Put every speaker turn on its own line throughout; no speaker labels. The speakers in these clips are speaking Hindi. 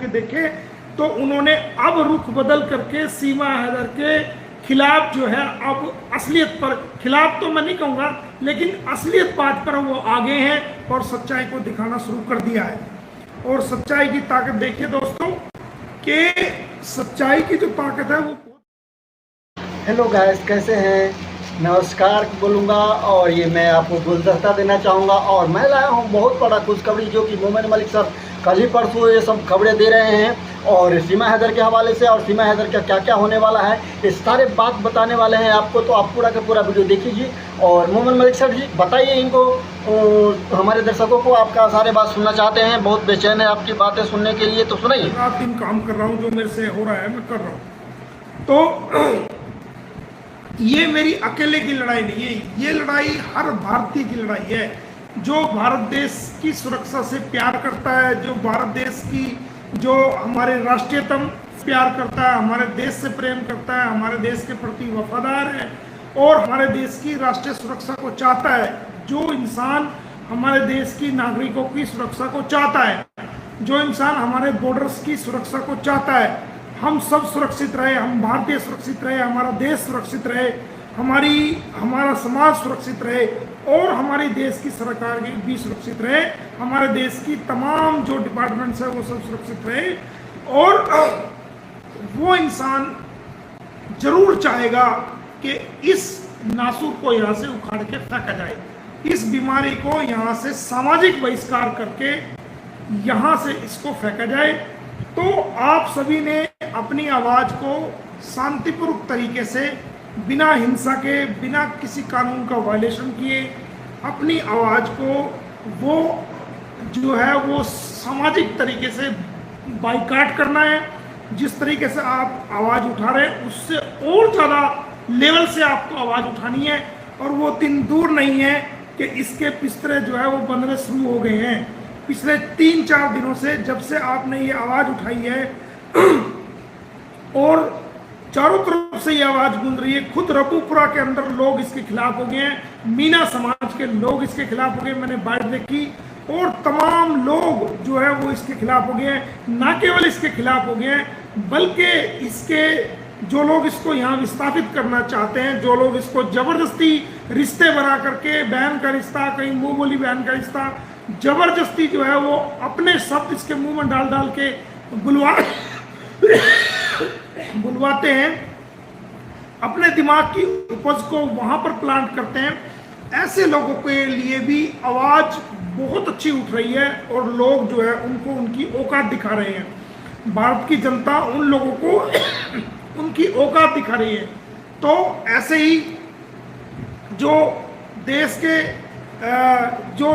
के देखे तो उन्होंने अब रुख बदल करके सीमा हैदर के खिलाफ जो है अब असलियत पर, खिलाफ तो मैं नहीं कहूँगा लेकिन असलियत बात पर वो आगे हैं और सच्चाई को दिखाना शुरू कर दिया है। और सच्चाई की ताकत देखिए दोस्तों कि सच्चाई की जो ताकत है वो।
हेलो गाइस, कैसे हैं? नमस्कार बोलूँगा और ये मैं आपको गुलदस्ता देना चाहूँगा। और मैं लाया हूँ बहुत बड़ा खुशखबरी जो कि मोमिन मलिक साहब कल ही परसों ये सब खबरें दे रहे हैं और सीमा हैदर के हवाले से, और सीमा हैदर का क्या क्या होने वाला है ये सारे बात बताने वाले हैं आपको। तो आप पूरा का पूरा वीडियो देखिए और मोमिन मलिक साहब जी बताइए इनको, हमारे दर्शकों को आपका सारे बात सुनना चाहते हैं, बहुत बेचैन है आपकी बातें सुनने के लिए, तो सुनाइए।
रात दिन काम कर रहा हूँ, जो मेरे से हो रहा है मैं कर रहा हूँ। तो ये मेरी अकेले की लड़ाई नहीं है, ये लड़ाई हर भारतीय की लड़ाई है जो भारत देश की सुरक्षा से प्यार करता है, जो भारत देश की, जो हमारे राष्ट्रीयतम प्यार करता है, हमारे देश से प्रेम करता है, हमारे देश के प्रति वफादार है और हमारे देश की राष्ट्रीय सुरक्षा को चाहता है। जो इंसान हमारे देश की नागरिकों की सुरक्षा को चाहता है, जो इंसान हमारे बॉर्डर्स की सुरक्षा को चाहता है, हम सब सुरक्षित रहे, हम भारतीय सुरक्षित रहे, हमारा देश सुरक्षित रहे, हमारा समाज सुरक्षित रहे और हमारे देश की सरकार भी सुरक्षित रहे, हमारे देश की तमाम जो डिपार्टमेंट्स है वो सब सुरक्षित रहे। और वो इंसान जरूर चाहेगा कि इस नासूर को यहाँ से उखाड़ के फेंका जाए, इस बीमारी को यहाँ से सामाजिक बहिष्कार करके यहाँ से इसको फेंका जाए। तो आप सभी ने अपनी आवाज़ को शांतिपूर्वक तरीके से, बिना हिंसा के, बिना किसी कानून का वायलेशन किए अपनी आवाज़ को वो जो है वो सामाजिक तरीके से बाइकाट करना है। जिस तरीके से आप आवाज़ उठा रहे हैं उससे और ज़्यादा लेवल से आपको आवाज़ उठानी है। और वो दिन दूर नहीं है कि इसके बिस्तरे जो है वो बनने शुरू हो गए हैं पिछले 3-4 दिनों से, जब से आपने ये आवाज़ उठाई है और चारों तरफ से ये आवाज़ गूंज रही है। खुद रपूपुरा के अंदर लोग इसके खिलाफ हो गए हैं, मीना समाज के लोग इसके खिलाफ हो गए, मैंने बाइट देखी, और तमाम लोग जो है वो इसके खिलाफ हो गए हैं। ना केवल इसके खिलाफ हो गए हैं बल्कि इसके जो लोग इसको यहाँ विस्थापित करना चाहते हैं, जो लोग इसको जबरदस्ती रिश्ते बना करके, बहन का रिश्ता, कहीं मुँह बोली बहन का रिश्ता, जबरदस्ती जो है वो अपने शब्द इसके मुंह में डाल डाल के बुलवाते हैं, अपने दिमाग की उपज को वहां पर प्लांट करते हैं। ऐसे लोगों के लिए भी आवाज बहुत अच्छी उठ रही है और लोग जो है उनको उनकी औकात दिखा रहे हैं। भारत की जनता उन लोगों को उनकी औकात दिखा रही है। तो ऐसे ही जो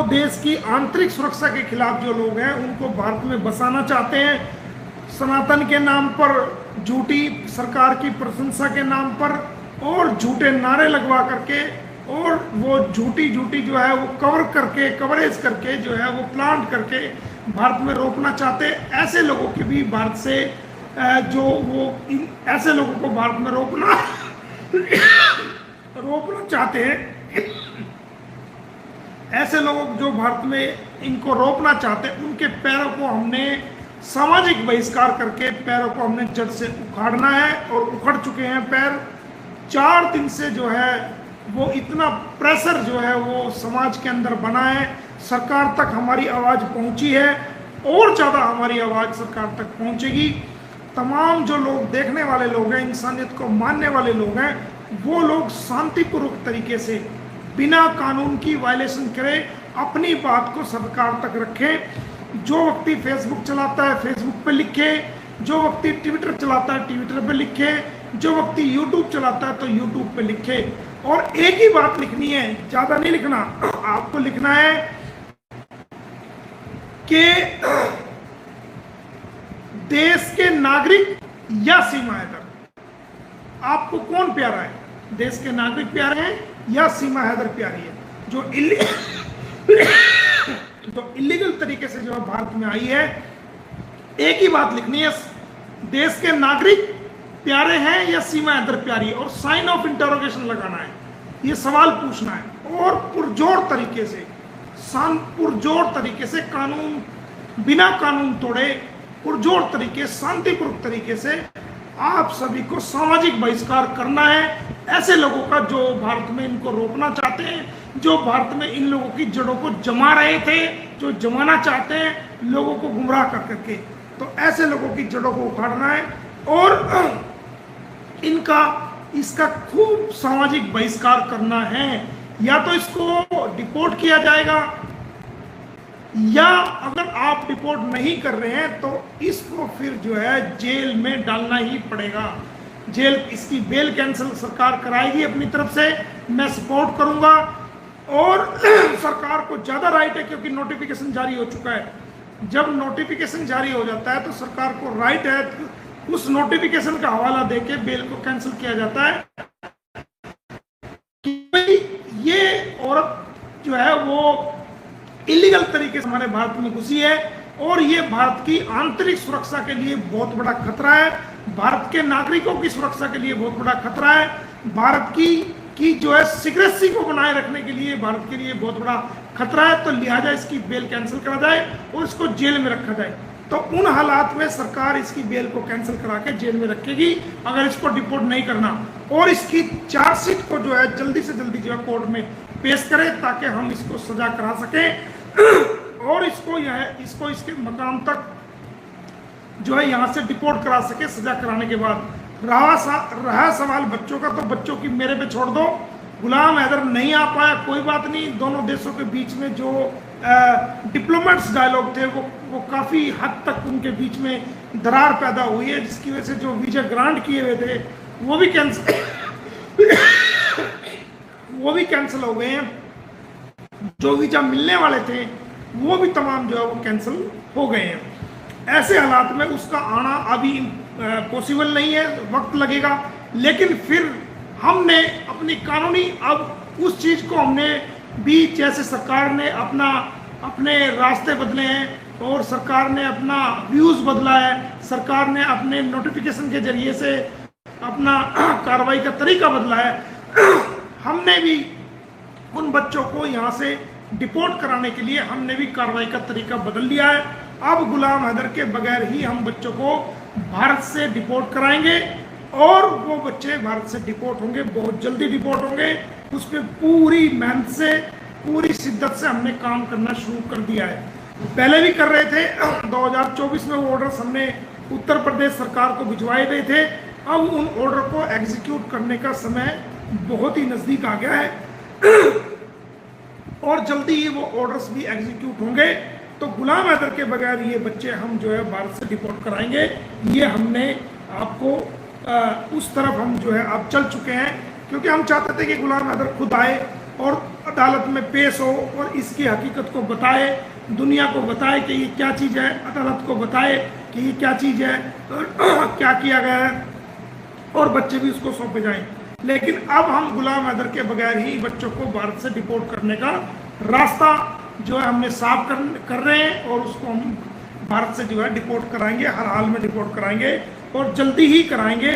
देश की आंतरिक सुरक्षा के खिलाफ जो लोग हैं उनको भारत में बसाना चाहते हैं, सनातन के नाम पर, झूठी सरकार की प्रशंसा के नाम पर और झूठे नारे लगवा करके और वो झूठी जो है वो कवरेज करके जो है वो प्लांट करके भारत में रोकना चाहते हैं। ऐसे लोगों की भी भारत से ऐसे लोगों को भारत में रोकना चाहते हैं। ऐसे लोग जो भारत में इनको रोकना चाहते हैं उनके पैरों को हमने सामाजिक बहिष्कार करके पैरों को हमने जड़ से उखाड़ना है और उखड़ चुके हैं पैर। 4 दिन से जो है वो इतना प्रेशर जो है वो समाज के अंदर बना है, सरकार तक हमारी आवाज़ पहुंची है और ज़्यादा हमारी आवाज़ सरकार तक पहुंचेगी। तमाम जो लोग देखने वाले लोग हैं, इंसानियत को मानने वाले लोग हैं, वो लोग शांतिपूर्वक तरीके से बिना कानून की वायलेशन करे अपनी बात को सरकार तक रखें। जो व्यक्ति फेसबुक चलाता है फेसबुक पे लिखे, जो व्यक्ति ट्विटर चलाता है ट्विटर पे लिखे, जो व्यक्ति यूट्यूब चलाता है तो यूट्यूब पे लिखे। और एक ही बात लिखनी है, ज़्यादा नहीं लिखना, आपको लिखना है कि देश के नागरिक या सीमा हैदर, आपको कौन प्यारा है? देश के नागरिक प्यारे हैं या सीमा हैदर प्यारी है जो इलीगल तरीके से जो भारत में आई है? एक ही बात लिखनी है, देश के नागरिक प्यारे हैं या सीमा हैदर प्यारी है, और साइन ऑफ इंटरोगेशन लगाना है, ये सवाल पूछना है। और पुरजोर तरीके से कानून, बिना कानून तोड़े पुरजोर तरीके, शांतिपूर्वक तरीके से आप सभी को सामाजिक बहिष्कार करना है ऐसे लोगों का जो भारत में इनको रोकना चाहते हैं, जो भारत में इन लोगों की जड़ों को जमा रहे थे, जो जमाना चाहते हैं लोगों को गुमराह कर करके। तो ऐसे लोगों की जड़ों को उखाड़ना है और इसका खूब सामाजिक बहिष्कार करना है। या तो इसको डिपोर्ट किया जाएगा, या अगर आप डिपोर्ट नहीं कर रहे हैं तो इसको फिर जो है जेल में डालना ही पड़ेगा। जेल, इसकी बेल कैंसिल सरकार कराएगी अपनी तरफ से, मैं सपोर्ट करूंगा। और सरकार को ज्यादा राइट है क्योंकि नोटिफिकेशन जारी हो चुका है। जब नोटिफिकेशन जारी हो जाता है तो सरकार को राइट है उस नोटिफिकेशन का हवाला देके बेल को कैंसिल किया जाता है कि ये औरत जो है वो इलीगल तरीके से हमारे भारत में घुसी है और ये भारत की आंतरिक सुरक्षा के लिए बहुत बड़ा खतरा है, भारत के नागरिकों की सुरक्षा के लिए बहुत बड़ा खतरा है, भारत की जो है सिक्रेसी को बनाए रखने के लिए भारत के लिए बहुत बड़ा खतरा है। तो लिहाजा इसकी बेल कैंसिल करा जाए और इसको जेल में रखा जाए। तो उन हालात में सरकार इसकी बेल को कैंसिल करा के जेल में रखेगी अगर इसको डिपोर्ट नहीं करना, और इसकी चार्जशीट को जो है जल्दी से जल्दी जो है कोर्ट में पेश करे ताकि हम इसको सजा करा सकें और इसको इसके मकाम तक जो है यहाँ से डिपोर्ट करा सके। सजा कराने के बाद रहा सवाल बच्चों का, तो बच्चों की मेरे पे छोड़ दो। गुलाम हैदर नहीं आ पाया, कोई बात नहीं। दोनों देशों के बीच में जो डिप्लोमेट्स डायलॉग थे वो काफ़ी हद तक उनके बीच में दरार पैदा हुई है, जिसकी वजह से जो वीजा ग्रांट किए हुए थे वो भी कैंसिल हो गए हैं। जो वीजा मिलने वाले थे वो भी तमाम जो है वो कैंसिल हो गए हैं। ऐसे हालात में उसका आना अभी पॉसिबल नहीं है, वक्त लगेगा। लेकिन फिर हमने अपनी कानूनी अब उस चीज़ को हमने भी, जैसे सरकार ने अपने रास्ते बदले हैं और सरकार ने अपना व्यूज़ बदला है, सरकार ने अपने नोटिफिकेशन के जरिए से अपना कार्रवाई का तरीका बदला है। हमने भी उन बच्चों को यहाँ से डिपोर्ट कराने के लिए हमने भी कार्रवाई का तरीका बदल लिया है। अब गुलाम हैदर के बगैर ही हम बच्चों को भारत से डिपोर्ट कराएंगे और वो बच्चे भारत से डिपोर्ट होंगे, बहुत जल्दी डिपोर्ट होंगे। उस पर पूरी मेहनत से, पूरी शिद्दत से हमने काम करना शुरू कर दिया है। पहले भी कर रहे थे। 2024 में वो ऑर्डर्स हमने उत्तर प्रदेश सरकार को भिजवाए गए थे। अब उन ऑर्डर को एग्जीक्यूट करने का समय बहुत ही नज़दीक आ गया है और जल्दी ही वो ऑर्डर्स भी एग्जीक्यूट होंगे। तो गुलाम हैदर के बगैर ये बच्चे हम जो है भारत से डिपोर्ट कराएंगे। ये हमने आपको उस तरफ हम जो है अब चल चुके हैं, क्योंकि हम चाहते थे कि गुलाम हैदर खुद आए और अदालत में पेश हो और इसकी हकीकत को बताए, दुनिया को बताए कि ये क्या चीज़ है, अदालत को बताए कि ये क्या चीज़ है और क्या किया गया है, और बच्चे भी उसको सौंपे जाएं। लेकिन अब हम गुलाम हैदर के बगैर ही बच्चों को भारत से डिपोर्ट करने का रास्ता जो है हमने साफ कर रहे हैं और उसको हम भारत से जो है डिपोर्ट कराएंगे, हर हाल में डिपोर्ट कराएंगे और जल्दी ही कराएंगे।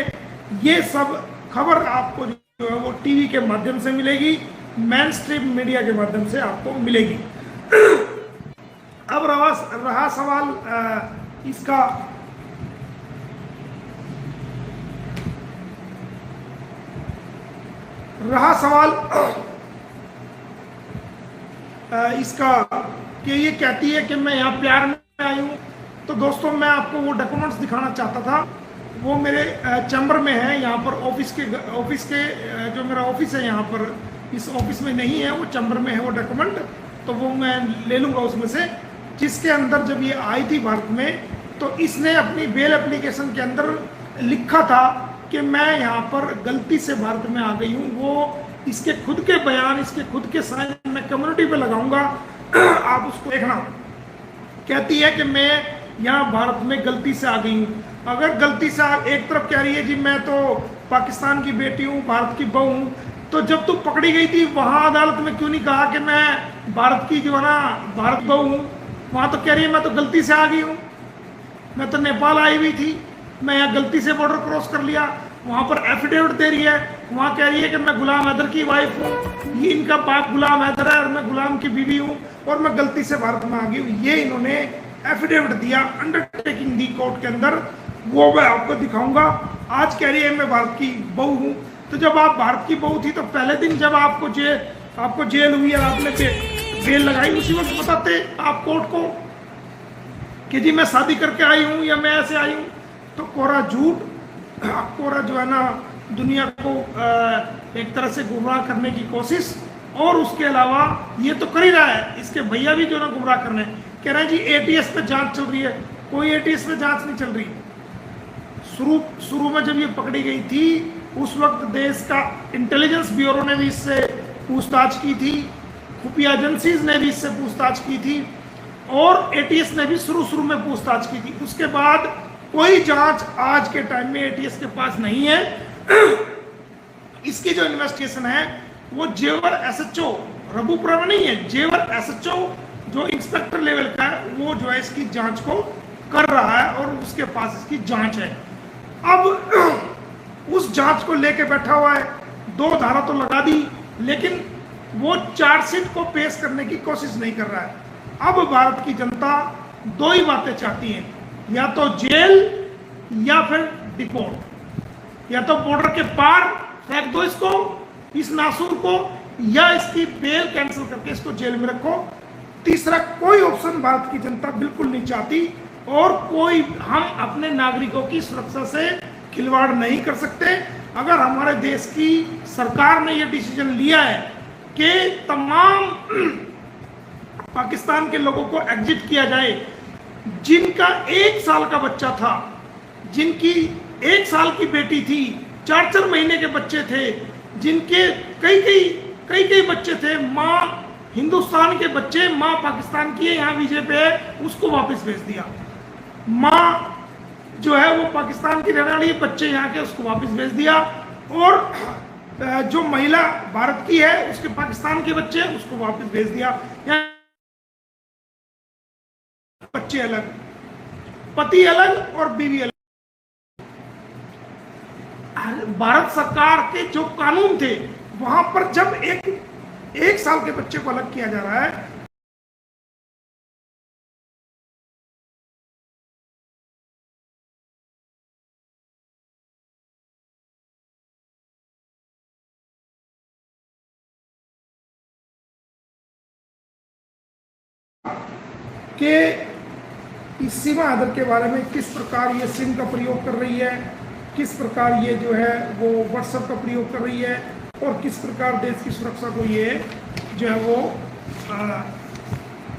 ये सब खबर आपको जो है वो टीवी के माध्यम से मिलेगी, मेन स्ट्रीम मीडिया के माध्यम से आपको मिलेगी। अब रहा सवाल इसका कि ये कहती है कि मैं यहाँ प्यार में आई हूँ। तो दोस्तों, मैं आपको वो डॉक्यूमेंट्स दिखाना चाहता था, वो मेरे चैम्बर में है। यहाँ पर ऑफिस के जो मेरा ऑफिस है यहाँ पर, इस ऑफिस में नहीं है, वो चैम्बर में है वो डॉक्यूमेंट। तो वो मैं ले लूँगा उसमें से, जिसके अंदर जब ये आई थी भारत में तो इसने अपनी बेल एप्लीकेशन के अंदर लिखा था कि मैं यहाँ पर गलती से भारत में आ गई हूँ। वो इसके खुद के बयान, इसके खुद के साइन मैं कम्युनिटी पे लगाऊंगा, आप उसको देखना। कहती है कि मैं यहाँ भारत में गलती से आ गई हूँ। अगर गलती से एक तरफ कह रही है जी मैं तो पाकिस्तान की बेटी हूँ, भारत की बहू हूँ, तो जब तू पकड़ी गई थी वहाँ अदालत में क्यों नहीं कहा कि मैं भारत की जो है ना भारत बहू हूँ? वहाँ तो कह रही है मैं तो गलती से आ गई हूँ, मैं तो नेपाल आई हुई थी, मैं यहाँ गलती से बॉर्डर क्रॉस कर लिया। वहाँ पर एफिडेविट दे रही है, वहाँ कह रही है कि मैं गुलाम हैदर की वाइफ हूँ, ये इनका बाप गुलाम हैदर है और मैं गुलाम की बीवी हूँ और मैं गलती से भारत में आ गई हूँ। ये इन्होंने एफिडेविट दिया, अंडरटेकिंग दी कोर्ट के अंदर, वो मैं आपको दिखाऊंगा। आज कह रही है मैं भारत की बहू हूँ, तो जब आप भारत की बहू थी तो पहले दिन जब आपको जेल हुई और आपने बेल लगाई, उसी वक्त बताते आप कोर्ट को कि जी मैं शादी करके आई हूँ या मैं ऐसे आई हूँ? तो कोरा झूठ, कोरा जो है ना दुनिया को एक तरह से गुमराह करने की कोशिश। और उसके अलावा ये तो कर ही रहा है, इसके भैया भी जो ना गुमराह करने कह रहे हैं जी एटीएस पे जांच चल रही है। कोई एटीएस पे जांच नहीं चल रही। शुरू में जब ये पकड़ी गई थी उस वक्त देश का इंटेलिजेंस ब्यूरो ने भी इससे पूछताछ की थी, खुफिया एजेंसीज ने भी इससे पूछताछ की थी और एटीएस ने भी शुरू में पूछताछ की थी। उसके बाद कोई जांच आज के टाइम में एटीएस के पास नहीं है। इसकी जो इन्वेस्टिगेशन है वो जेवर एसएचओ, रघुपुरा में नहीं है, जेवर एसएचओ जो इंस्पेक्टर लेवल का है वो जो है इसकी जांच को कर रहा है और उसके पास इसकी जांच है। अब उस जांच को लेके बैठा हुआ है, 2 धारा तो लगा दी, लेकिन वो चार्जशीट को पेश करने की कोशिश नहीं कर रहा है। अब भारत की जनता 2 ही बातें चाहती है, या तो जेल या फिर डिपोर्ट, या तो बॉर्डर के पार फेंक दो इसको, इस नासूर को, या इसकी बेल कैंसिल करके इसको जेल में रखो। तीसरा कोई ऑप्शन भारत की जनता बिल्कुल नहीं चाहती और कोई हम अपने नागरिकों की सुरक्षा से खिलवाड़ नहीं कर सकते। अगर हमारे देश की सरकार ने यह डिसीजन लिया है कि तमाम पाकिस्तान के लोगों को एग्जिट किया जाए, जिनका 1 साल का बच्चा था, जिनकी 1 साल की बेटी थी, 4 महीने के बच्चे थे, जिनके कई बच्चे थे, माँ हिंदुस्तान के बच्चे, माँ पाकिस्तान की है, यहाँ वीजे पे है, उसको वापस भेज दिया। माँ जो है वो पाकिस्तान की रहने वाली, बच्चे यहाँ के, उसको वापस भेज दिया। और जो महिला भारत की है उसके पाकिस्तान के बच्चे, उसको वापस भेज दिया। बच्चे अलग, पति अलग और बीवी अलग। भारत सरकार के जो कानून थे वहां पर जब एक साल के बच्चे को अलग किया जा रहा है, कि इस सीमा हद के बारे में किस प्रकार ये सिम का प्रयोग कर रही है, किस प्रकार ये जो है वो व्हाट्सएप का प्रयोग कर रही है और किस प्रकार देश की सुरक्षा को ये जो है वो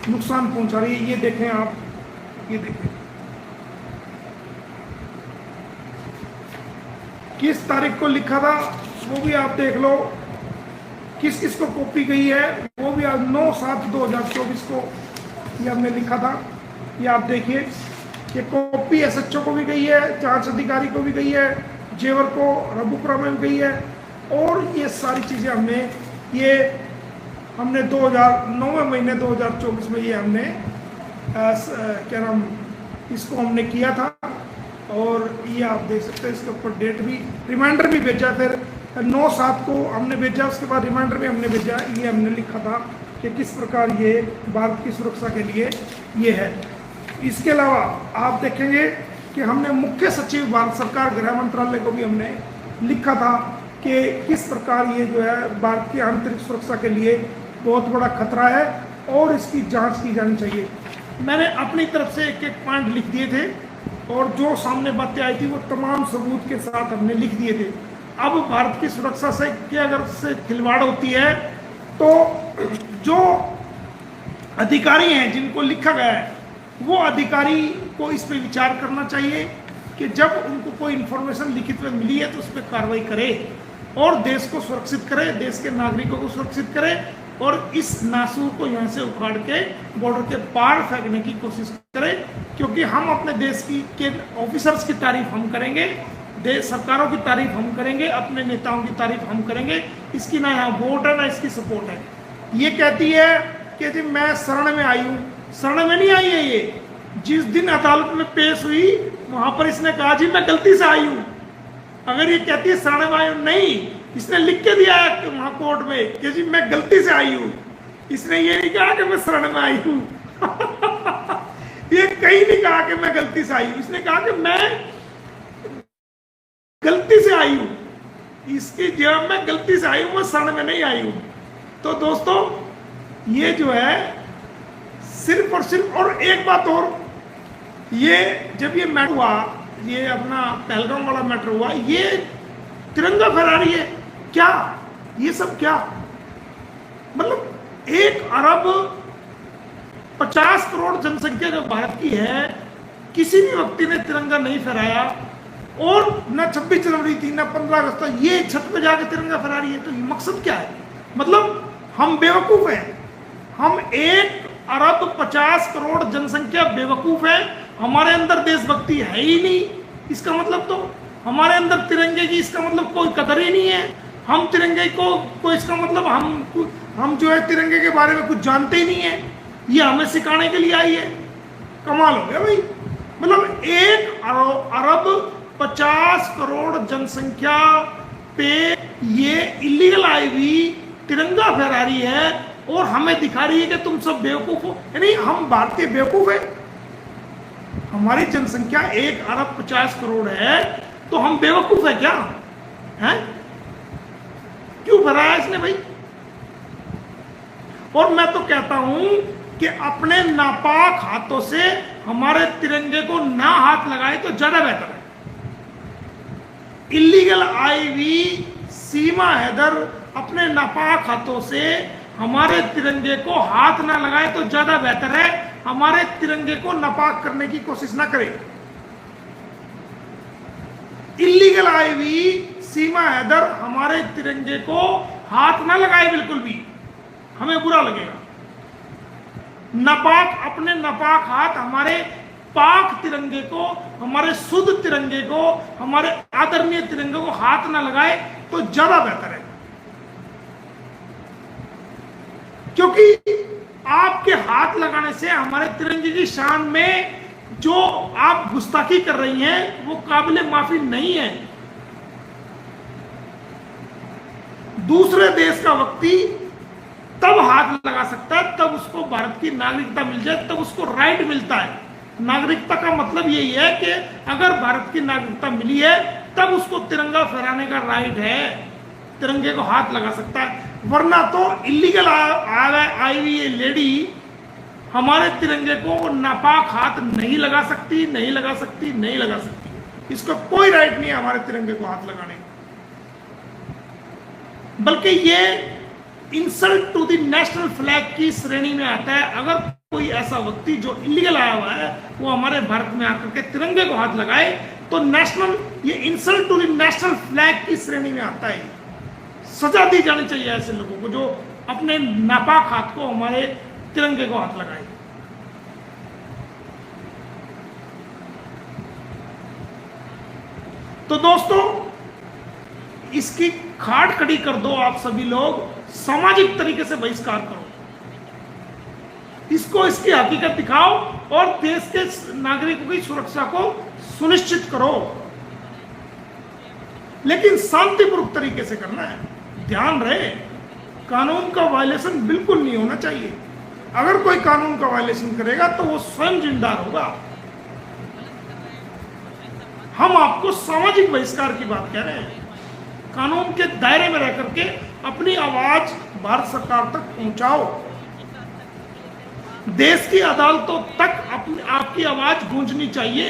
नुकसान पहुंचा रही है। ये देखें आप, ये देखें किस तारीख को लिखा था वो भी आप देख लो, किस किस को कॉपी गई है वो भी आज 9/7/2024 को ये हमने लिखा था। ये आप देखिए कि कॉपी एसएचओ को भी गई है, जांच अधिकारी को भी गई है, जेवर को, रघुपुरा में भी गई है। और ये सारी चीज़ें हमने 9वें महीने 2024 में ये हमने क्या नाम इसको हमने किया था। और ये आप देख सकते हैं, इसके ऊपर डेट भी, रिमाइंडर भी भेजा, फिर 9/7 को हमने भेजा, उसके बाद रिमाइंडर भी हमने भेजा। ये हमने लिखा था कि किस प्रकार ये भारत की सुरक्षा के लिए ये है। इसके अलावा आप देखेंगे कि हमने मुख्य सचिव भारत सरकार गृह मंत्रालय को भी हमने लिखा था कि किस प्रकार ये जो है भारत की आंतरिक सुरक्षा के लिए बहुत बड़ा खतरा है और इसकी जांच की जानी चाहिए। मैंने अपनी तरफ से एक पॉइंट लिख दिए थे और जो सामने बातें आई थी वो तमाम सबूत के साथ हमने लिख दिए थे। अब भारत की सुरक्षा से क्या अगर से खिलवाड़ होती है तो जो अधिकारी हैं जिनको लिखा गया है वो अधिकारी को इस पर विचार करना चाहिए कि जब उनको कोई इन्फॉर्मेशन लिखित में मिली है तो उस पर कार्रवाई करे और देश को सुरक्षित करे, देश के नागरिकों को सुरक्षित करे और इस नासूर को यहाँ से उखाड़ के बॉर्डर के पार फेंकने की कोशिश करे। क्योंकि हम अपने देश के ऑफिसर्स की तारीफ हम करेंगे, देश सरकारों की तारीफ हम करेंगे, अपने नेताओं की तारीफ हम करेंगे। इसकी ना यहाँ वोट है ना इसकी सपोर्ट है। ये कहती है कि जी मैं शरण में आई हूँ, शरण में नहीं आई है ये। जिस दिन अदालत में पेश हुई वहां पर इसने कहा जी मैं गलती से आई हूँ। अगर ये कहती है शरण में आई हूँ, नहीं, इसने लिख के दिया है कि वहां कोर्ट में कि जी मैं गलती से आई हूँ। इसने ये नहीं कहा कि मैं शरण में आई हूँ। ये कहीं नहीं कहा कि मैं गलती से आई हूं, इसने कहा कि मैं गलती से आई हूं, इसकी जब मैं गलती से आई हूं, मैं शरण में नहीं आई हूं। तो दोस्तों ये जो है सिर्फ और सिर्फ, और एक बात और, ये जब ये मैटर हुआ, ये अपना पहलगाम वाला मैटर हुआ, ये तिरंगा फहरा रही है क्या? ये सब क्या मतलब? 1 अरब 50 करोड़ जनसंख्या जो भारत की है, किसी भी व्यक्ति ने तिरंगा नहीं फहराया, और न 26 जनवरी थी न 15 अगस्त, ये छत पे जाके तिरंगा फहरा रही है। तो ये मकसद क्या है? मतलब हम बेवकूफ हैं, हम 1 अरब 50 करोड़ जनसंख्या बेवकूफ है, हमारे अंदर देशभक्ति है ही नहीं। इसका मतलब तो हमारे अंदर तिरंगे की, इसका मतलब कोई कदर ही नहीं है। हम तिरंगे को इसका मतलब हम जो है तिरंगे के बारे में कुछ जानते ही नहीं है, ये हमें सिखाने के लिए आई है। कमाल हो गया भाई। मतलब 1 अरब 50 करोड़ जनसंख्या पे ये इलीगल आई हुई तिरंगा फहरा रही है, और हमें दिखा रही है कि तुम सब बेवकूफ हो। यानी हम भारतीय बेवकूफ है? हमारी जनसंख्या 1 अरब 50 करोड़ है, तो हम बेवकूफ है क्या? हैं? क्यों फहराया इसने भाई? और मैं तो कहता हूं कि अपने नापाक हाथों से हमारे तिरंगे को ना हाथ लगाए तो ज्यादा बेहतर है। इलीगल आई हुई सीमा हैदर अपने नापाक हाथों से हमारे तिरंगे को हाथ ना लगाए तो ज्यादा बेहतर है। हमारे तिरंगे को नापाक करने की कोशिश ना करें। इलीगल आई हुई सीमा हैदर हमारे तिरंगे को हाथ ना लगाए, बिल्कुल भी, हमें बुरा लगेगा। नापाक, अपने नापाक हाथ हमारे पाक तिरंगे को, हमारे शुद्ध तिरंगे को, हमारे आदरणीय तिरंगे को हाथ ना लगाए तो ज्यादा बेहतर है। क्योंकि आपके हाथ लगाने से हमारे तिरंगे की शान में जो आप गुस्ताखी कर रही हैं वो काबिले माफी नहीं है। दूसरे देश का व्यक्ति तब हाथ लगा सकता है तब उसको भारत की नागरिकता मिल जाए, तब उसको राइट मिलता है। नागरिकता का मतलब यही है कि अगर भारत की नागरिकता मिली है तब उसको तिरंगा फहराने का राइट है, तिरंगे को हाथ लगा सकता है। वरना तो इलीगल आई हुई ये लेडी हमारे तिरंगे को नापाक हाथ नहीं लगा सकती, नहीं लगा सकती, नहीं लगा सकती। इसका कोई राइट नहीं है हमारे तिरंगे को हाथ लगाने का। बल्कि ये insult to the national flag की श्रेणी में आता है। अगर कोई ऐसा व्यक्ति जो इलीगल आया हुआ है वो हमारे भारत में आकर के तिरंगे को हाथ लगाए तो ये insult to the national flag की श्रेणी में आता है। सजा दी जानी चाहिए ऐसे लोगों को जो अपने नापाक हाथ को हमारे तिरंगे को हाथ लगाए। तो दोस्तों इसकी खाट खड़ी कर दो, आप सभी लोग सामाजिक तरीके से बहिष्कार करो, इसको इसकी हकीकत दिखाओ और देश के नागरिकों की सुरक्षा को सुनिश्चित करो। लेकिन शांतिपूर्वक तरीके से करना है। ध्यान रहे कानून का वायलेशन बिल्कुल नहीं होना चाहिए। अगर कोई कानून का वायलेशन करेगा तो वो स्वयं जिम्मेदार होगा। हम आपको सामाजिक बहिष्कार की बात कह रहे हैं। कानून के दायरे में रह करके अपनी आवाज भारत सरकार तक पहुंचाओ। देश की अदालतों तक आपकी आवाज गूंजनी चाहिए।